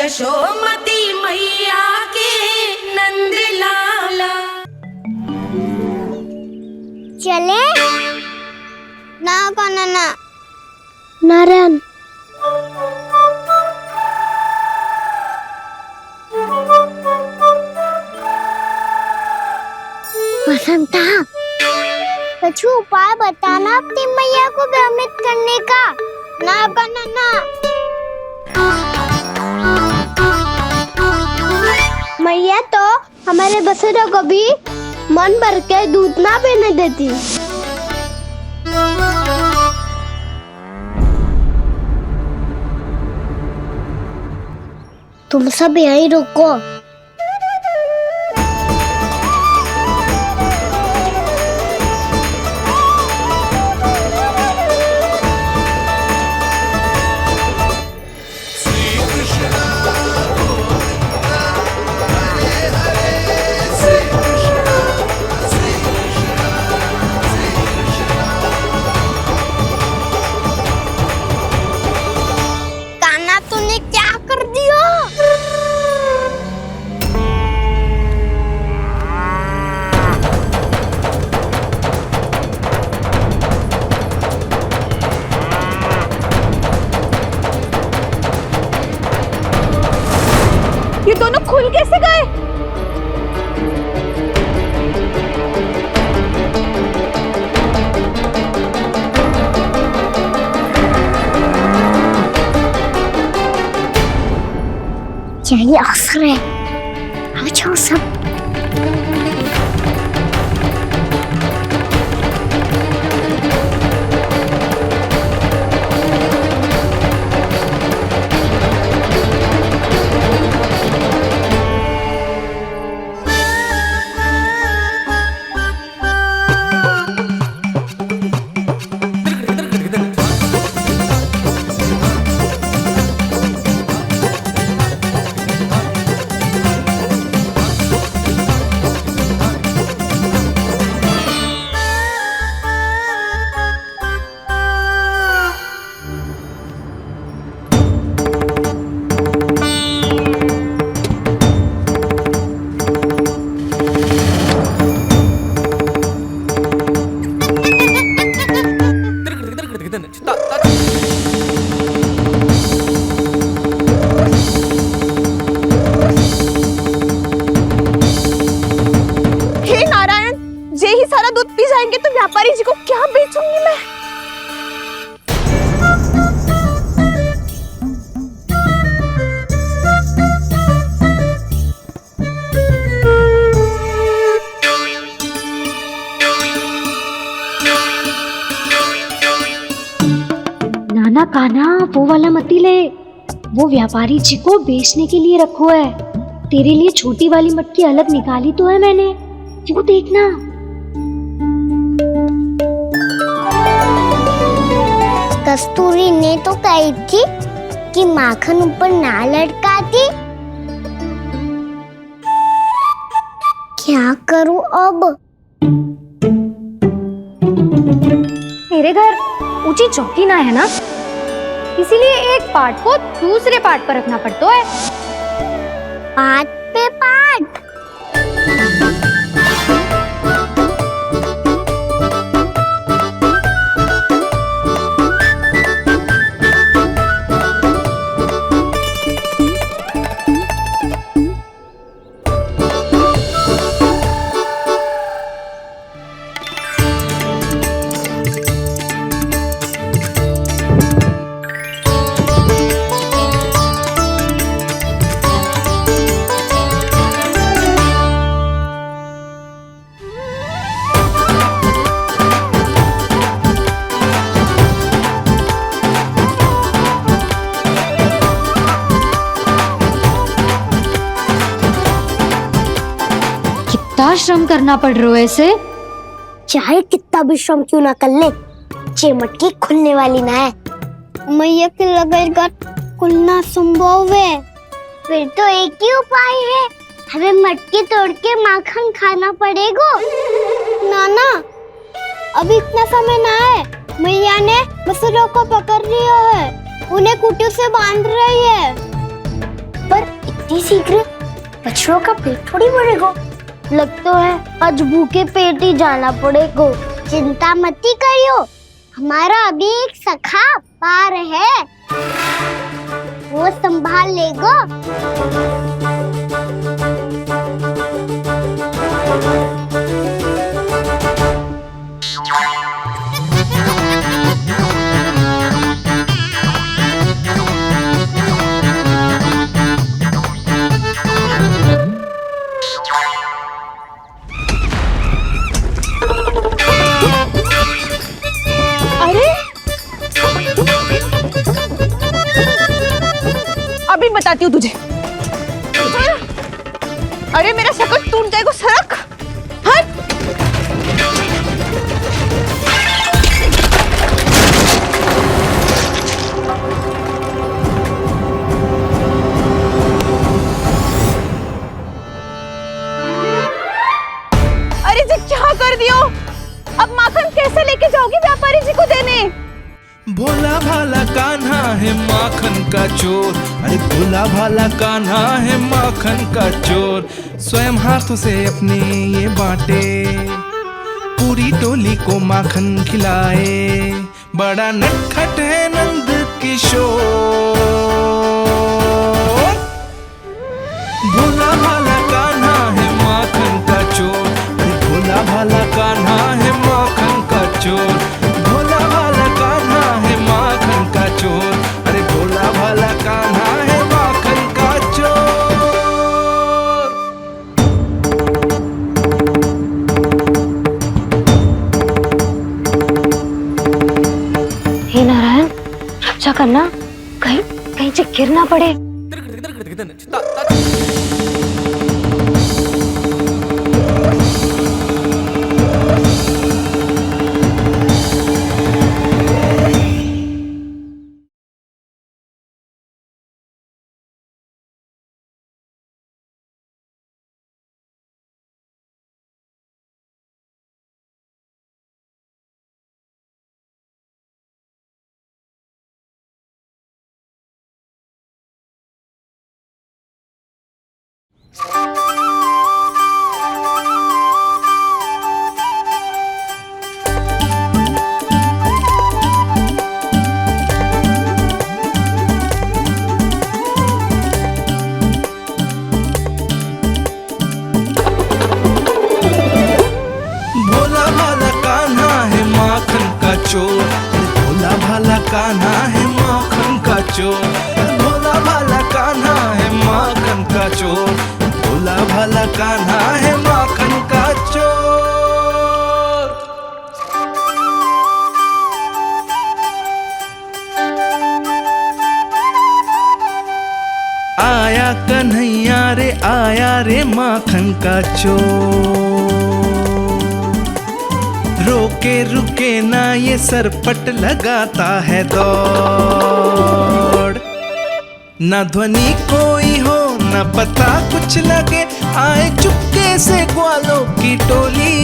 यशोमती मैया के नंद लाला। चले ना काना ना नारायण बसंता कुछ उपाय बताना अपनी मैया को भ्रमित करने का। ना काना ना मैया तो हमारे बसुरों को भी मन भर के दूध ना पीने देती। तुम सब यहीं रुको। कान्हा तूने क्या कर दिया? ये दोनों खुल कैसे गए? यही अवसर है, अब जाओ सब। हे नारायण, ये ही सारा दूध पी जाएंगे तो व्यापारी जी को क्या बेचूंगी मैं? नाना कान्हा वो वाला मती ले, वो व्यापारी जी को बेचने के लिए रखो है। तेरे लिए छोटी वाली मटकी अलग निकाली तो है मैंने, वो देखना। कस्तूरी ने तो कही थी कि माखन ऊपर ना लटकाती। क्या करूं अब? मेरे घर ऊंची चौकी ना है ना, इसीलिए एक पार्ट को दूसरे पार्ट पर रखना पड़ता है। पार्ट पे पार्ट। कितना श्रम करना पड़ रहा है इसे। चाहे कितना भी श्रम क्यों ना कर ले, ये मटकी खुलने वाली ना है। मैया के लगेगा खुलना संभव है। फिर तो एक ही उपाय है, हमें मटकी तोड़ के माखन खाना पड़ेगा। नाना, अभी इतना समय ना है। मैया ने बसुरों को पकड़ लिया है, उन्हें कुटिया से बांध रही है। पर ये सीख रहे, बछड़ों का पेट थोड़ी भरेगा। लगता है आज भूखे पेट ही जाना पड़ेगा। चिंता मत करियो, हमारा अभी एक सखा पार है, वो संभाल लेगा। अभी बताती हूँ तुझे। अरे मेरा शकट टूट जाएगा, सरक हट। अरे जी क्या कर दियो? अब माखन कैसे लेके जाओगी व्यापारी जी को देने? भोला भाला कान्हा है माखन का चोर, अरे भोला भाला कान्हा है माखन का चोर। स्वयं हाथों से अपने ये बांटे, पूरी टोली को माखन खिलाए। बड़ा नटखट है नंद किशोर। भोला भाला कान्हा है माखन का चोर, अरे भोला भाला कान्हा है माखन का चोर। भोला भाला कान्हा है माखन का चोर, अरे भोला भाला कान्हा है माखन का चोर। हे नारायण, रक्षा करना, कहीं कहीं से गिर ना पड़े। भोला भाला कान्हा है माखन का चोर, भोला भाला कान्हा है माखन का चोर। भोला भाला कान्हा है माखन का चोर। आया कन्हैया रे आया रे माखन का चोर। रोके रुके ना ये सरपट लगाता है दौड़। ना ध्वनि कोई हो ना पता कुछ लगे, आए चुपके से ग्वालों की टोली।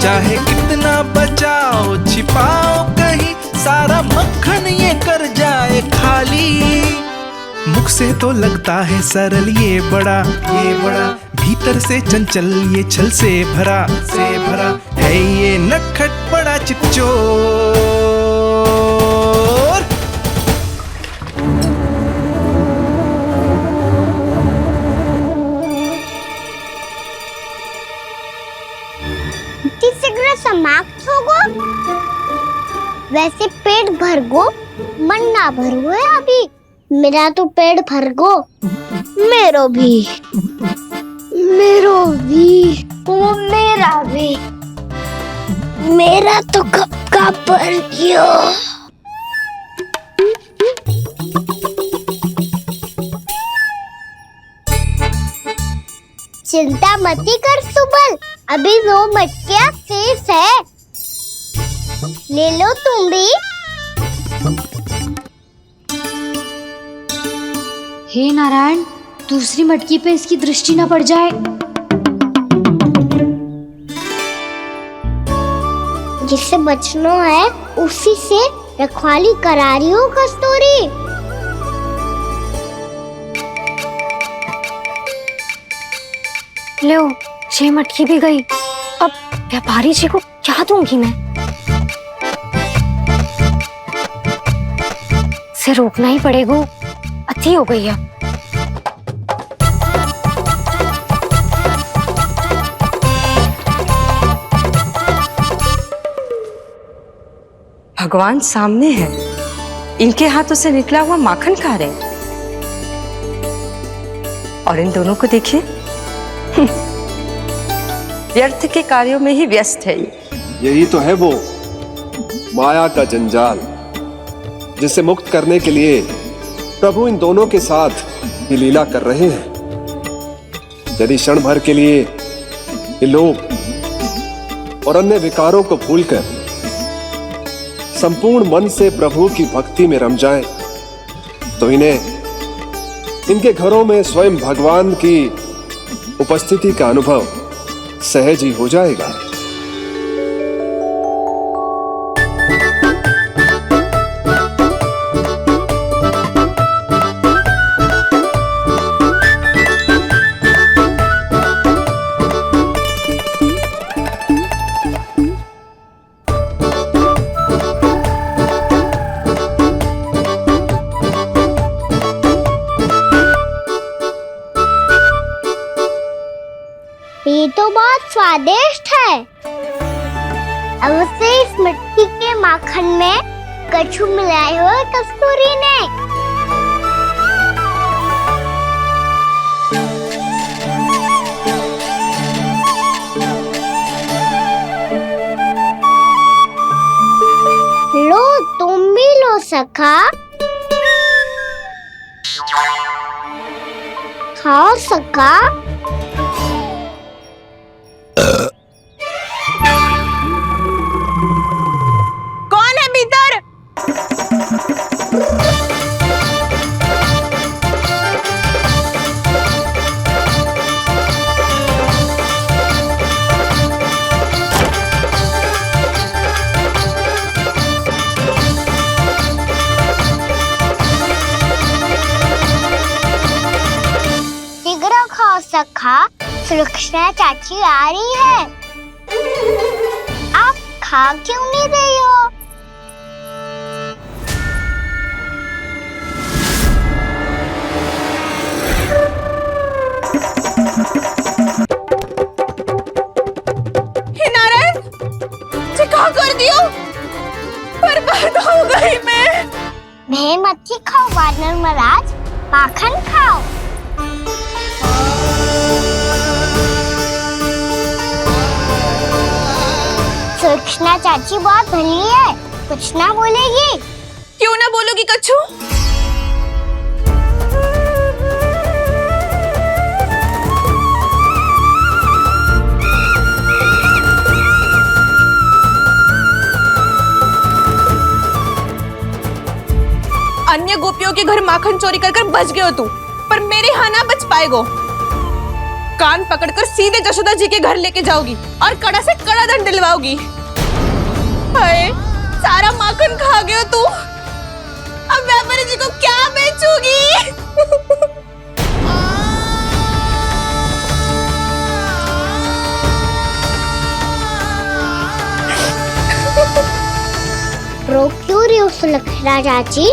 चाहे कितना बचाओ छिपाओ कहीं, सारा मक्खन ये कर जाए खाली। मुख से तो लगता है सरल ये बड़ा भीतर से चंचल ये छल से भरा है ये नटखट बड़ा चिच्चोर। शीघ्र समाप्त होगो, वैसे पेट भर गो मन ना भरो है अभी। मेरा तो पेट भर गो, मेरो भी वो मेरा भी, मेरा तो कब का भर गयो। चिंता मत कर सुबल, अभी 2 मटकियां शेष है, ले लो तुम भी। हे नारायण, दूसरी मटकी पे इसकी दृष्टि न पड़ जाए। जिससे बचना है उसी से रखवाली करा रही हो कस्तूरी। ले, 6 मटकी भी गई। अब व्यापारी जी को क्या दूंगी मैं? इसे रोकना ही पड़ेगा, अति हो गई है। भगवान सामने है, इनके हाथों से निकला हुआ माखन खा रहे, और इन दोनों को देखिए व्यर्थ के कार्यों में ही व्यस्त है। यही तो है वो माया का जंजाल, जिसे मुक्त करने के लिए प्रभु इन दोनों के साथ ये लीला कर रहे हैं। यदि क्षण भर के लिए ये लोग और अन्य विकारों को भूलकर संपूर्ण मन से प्रभु की भक्ति में रम जाएं, तो इनके घरों में स्वयं भगवान की उपस्थिति का अनुभव सहज ही हो जाएगा। ये तो बहुत स्वादिष्ट है। अवश्य इस मिट्टी के माखन में कछु मिलाए हुए कस्तूरी ने। लो, तुम भी लो सखा। खाओ सखा। कौन है भीतर? शीघ्र खाओ सखा, सुलक्षणा चाची आ रही है। आप खा क्यों नहीं रही हो? हे नारायण, क्या कर दियो? बर्बाद हो गई मैं। मच्छी खाओ वानर महाराज, माखन खाओ। सुलक्षणा चाची बहुत भली है, कुछ ना बोलेगी। क्यों ना बोलोगी कच्छू? अन्य गोपियों के घर माखन चोरी कर बच गए हो तू, पर मेरे यहाँ ना बच पाएगो। कान पकड़कर सीधे जशोदा जी के घर लेके जाओगी और कड़ा से कड़ा दंड दिलवाओगी। हाय, सारा माखन खा गए हो तू। अब व्यापारी जी को क्या बेचूगी? रो क्यों रही हो सुलक्षणा चाची?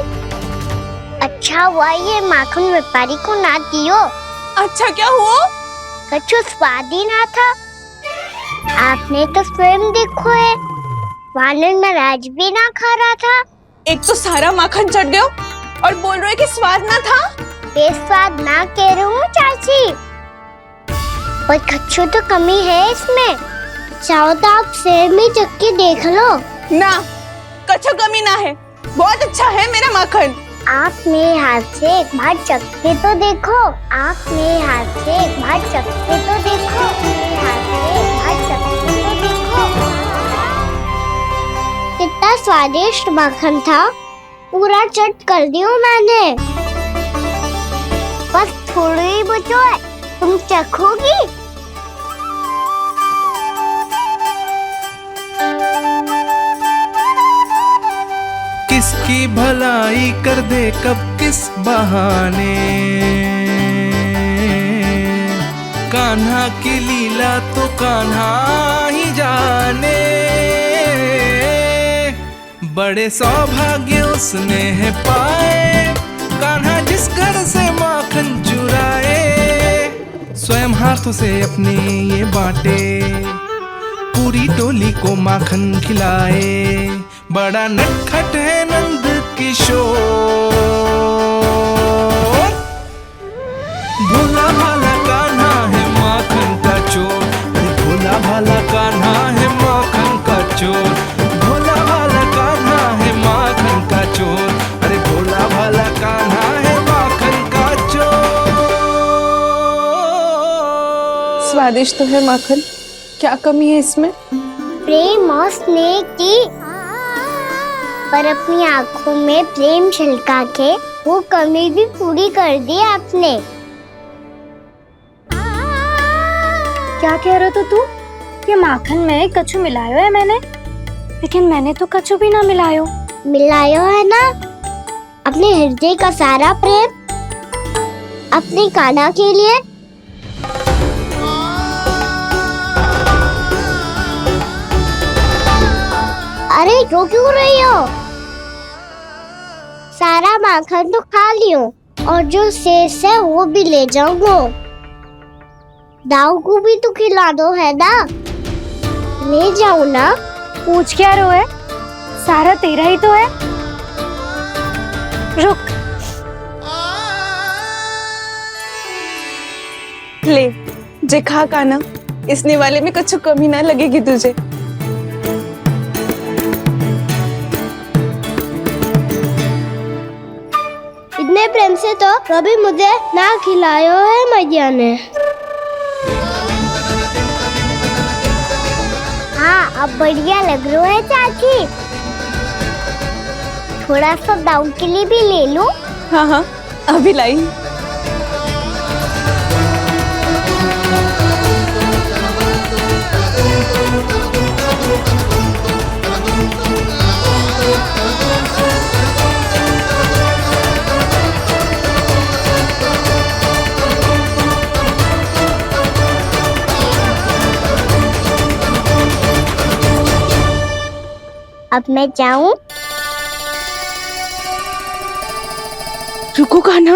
अच्छा हुआ ये माखन व्यापारी को ना दियो। अच्छा क्या हुआ? कछु स्वाद ही ना था। आपने तो स्वयं देखो है, वानर महाराज भी ना खा रहा था। एक तो सारा माखन चढ़ गया और बोल रहे कि स्वाद ना था। बेस्वाद ना कह रही हूँ चाची, पर कछु तो कमी है इसमें। चाहो तो आप शहर में चख के देख लो। ना, कछु कमी ना है, बहुत अच्छा है मेरा माखन। आप मेरे हाथ से एक बार चख के तो देखो। आप मेरे हाथ से एक बार चख के तो देखो। मेरे हाथ से एक बार चख के तो देखो। कितना स्वादिष्ट माखन था, पूरा चट कर दिया मैंने। बस थोड़ी ही बचो है, तुम चखोगी? किसकी भलाई कर दे कब किस बहाने, कान्हा की लीला तो कान्हा ही जाने, बड़े सौभाग्य उसने है पाए, कान्हा जिस घर से माखन चुराए, स्वयं हाथों से अपने ये बांटे, पूरी टोली को माखन खिलाए। बड़ा नटखट है नंद किशोर, भोला भाला कान्हा है माखन का चोर, अरे भोला भाला कान्हा है माखन का चोर, भोला भाला कान्हा है माखन का चोर, अरे भोला भाला कान्हा है माखन का चोर। स्वादिष्ट तो है माखन, क्या कमी है इसमें? प्रेम और स्नेह की, पर अपनी आंखों में प्रेम छलका के वो कमी भी पूरी कर दी आपने। क्या कह रहे हो तू? ये माखन में कछु मिलायो है मैंने, लेकिन मैंने तो कछु भी ना मिलायो। मिलायो है ना अपने हृदय का सारा प्रेम अपनी कान्हा के लिए। अरे रो क्यों रही हो? सारा माखन तो खा लियो और जो शेष है वो भी ले जाऊंगा। दाऊ को भी तो खिला दो, है ना? ले जाओ ना। पूछ क्या रो है, सारा तेरा ही तो है। रुक, ले जे खा कान्हा, इसने वाले में कुछ कमी ना लगेगी तुझे। इतने प्रेम से तो कभी मुझे ना खिलायो है मैया ने। हाँ, अब बढ़िया लग रहा है चाची। थोड़ा सा दाऊ के लिए भी ले लूं? हाँ हाँ, अभी लाई। अब मैं जाऊं? रुको कान्हा,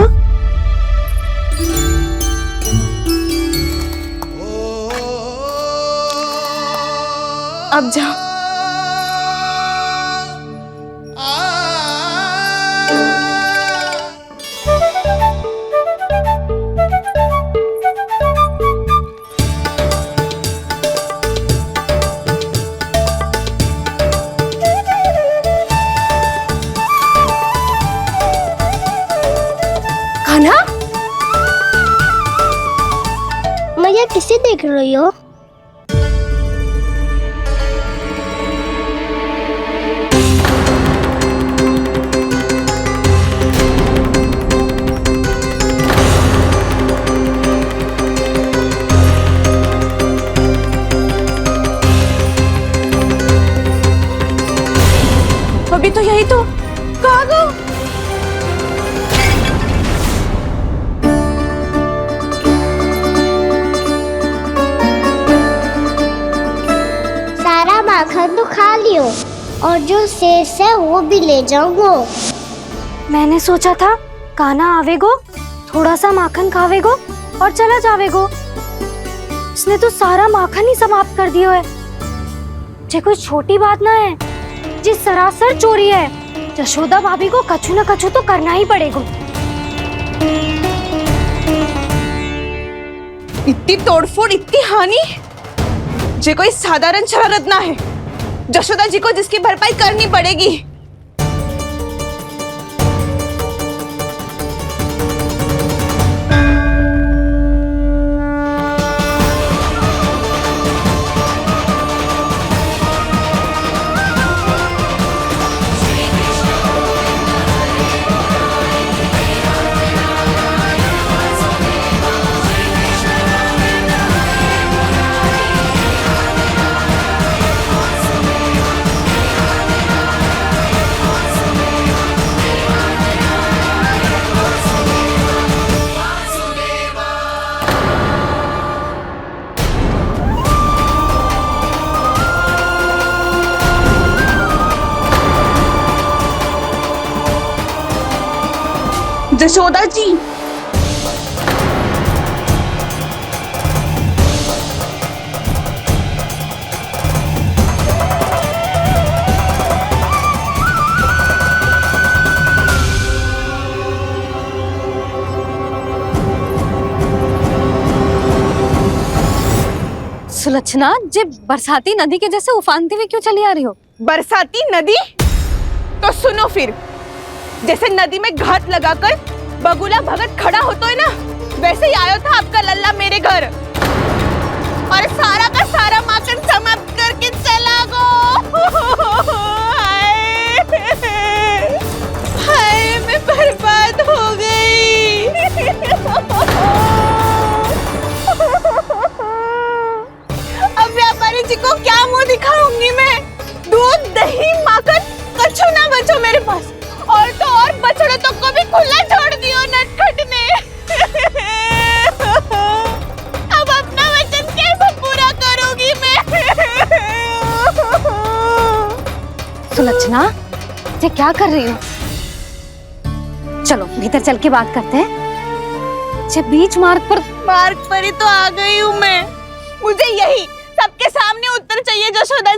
अब जाओ। कान्हा, मैया किसे देख रही हो? अभी तो यही तो। कहाँ गो? सारा माखन तो खा लियो और जो शेष है वो भी ले जाऊंगा। मैंने सोचा था कान्हा आवेगो, थोड़ा सा माखन खावेगो और चला जावेगो। इसने तो सारा माखन ही समाप्त कर दियो है। ये कोई छोटी बात ना है, जी सरासर चोरी है। यशोदा भाभी को कछु न कछु तो करना ही पड़ेगा। इतनी तोड़फोड़, इतनी हानि, जे कोई साधारण शरारत ना है। यशोदा जी को जिसकी भरपाई करनी पड़ेगी। जशोदा जी, सुलक्षणा जी बरसाती नदी के जैसे उफानते हुए क्यों चली आ रही हो? बरसाती नदी? तो सुनो फिर, जैसे नदी में घाट लगाकर बगुला भगत खड़ा होता है ना, वैसे ही आया था आपका लल्ला मेरे घर और सारा का सारा माखन समाप्त करके चला गो। हाय मैं बर्बाद हो गई। अब व्यापारी जी को क्या मुंह दिखाऊंगी मैं? दूध दही माखन कछु ना बचो मेरे पास, और तो और बछड़े तो को भी खुला छोड़ दियो नटखट ने। अब अपना वचन कैसे पूरा करूंगी मैं? सुलक्षणा ये क्या कर रही हो? चलो भीतर चल के बात करते हैं। ये बीच मार्ग ही तो आ गई हूँ मैं। मुझे यही सबके सामने उत्तर चाहिए जशोदा